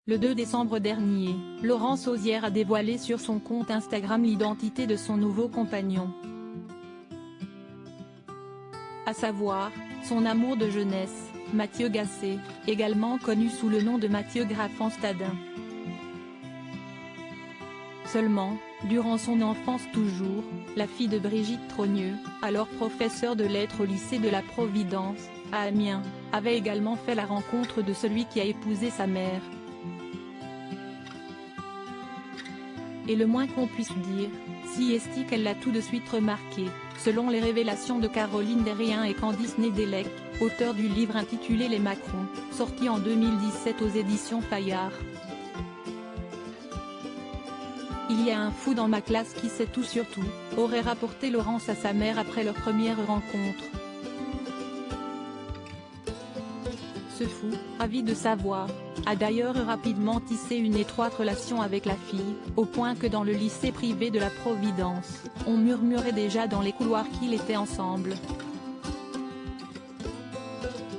Le 2 décembre dernier, Laurence Auzière a dévoilé sur son compte Instagram l'identité de son nouveau compagnon. À savoir, son amour de jeunesse, Mathieu Gasset, également connu sous le nom de Mathieu Graffenstadin. Seulement, durant son enfance toujours, la fille de Brigitte Trogneux, alors professeure de lettres au lycée de la Providence, à Amiens, avait également fait la rencontre de celui qui a épousé sa mère. Et le moins qu'on puisse dire, si est qu'elle l'a tout de suite remarqué, selon les révélations de Caroline Derrien et Candice Nedelec, auteures du livre intitulé Les Macron, sorti en 2017 aux éditions Fayard. Il y a un fou dans ma classe qui sait tout sur tout, aurait rapporté Laurence à sa mère après leur première rencontre. Ce fou, avide de savoir, a d'ailleurs rapidement tissé une étroite relation avec la fille, au point que dans le lycée privé de la Providence, on murmurait déjà dans les couloirs qu'ils étaient ensemble.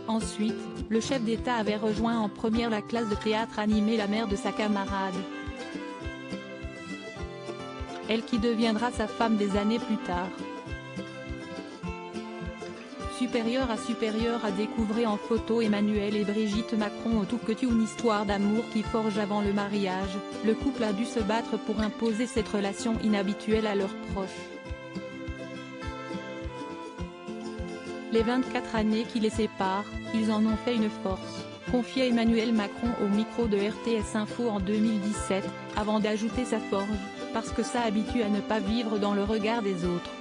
Ensuite, le chef d'État avait rejoint en première la classe de théâtre animée la mère de sa camarade. Elle qui deviendra sa femme des années plus tard. Supérieur à découvrir en photo Emmanuel et Brigitte Macron au tout que une histoire d'amour qui forge avant le mariage, le couple a dû se battre pour imposer cette relation inhabituelle à leurs proches. Les 24 années qui les séparent, ils en ont fait une force, confiait Emmanuel Macron au micro de RTS Info en 2017, avant d'ajouter sa forge, parce que ça habitue à ne pas vivre dans le regard des autres.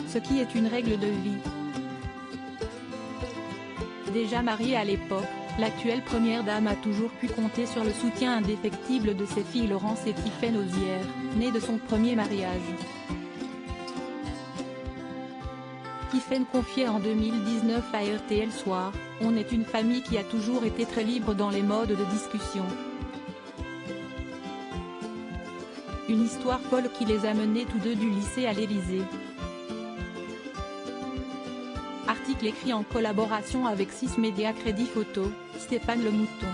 Ce qui est une règle de vie. Déjà mariée à l'époque, l'actuelle première dame a toujours pu compter sur le soutien indéfectible de ses filles Laurence et Tiphaine Auzière, nées de son premier mariage. Tiphaine confiait en 2019 à RTL Soir, « On est une famille qui a toujours été très libre dans les modes de discussion. Une histoire folle qui les a menés tous deux du lycée à l'Élysée. » Article écrit en collaboration avec 6 Médias Crédit Photo, Stéphane Le Mouton.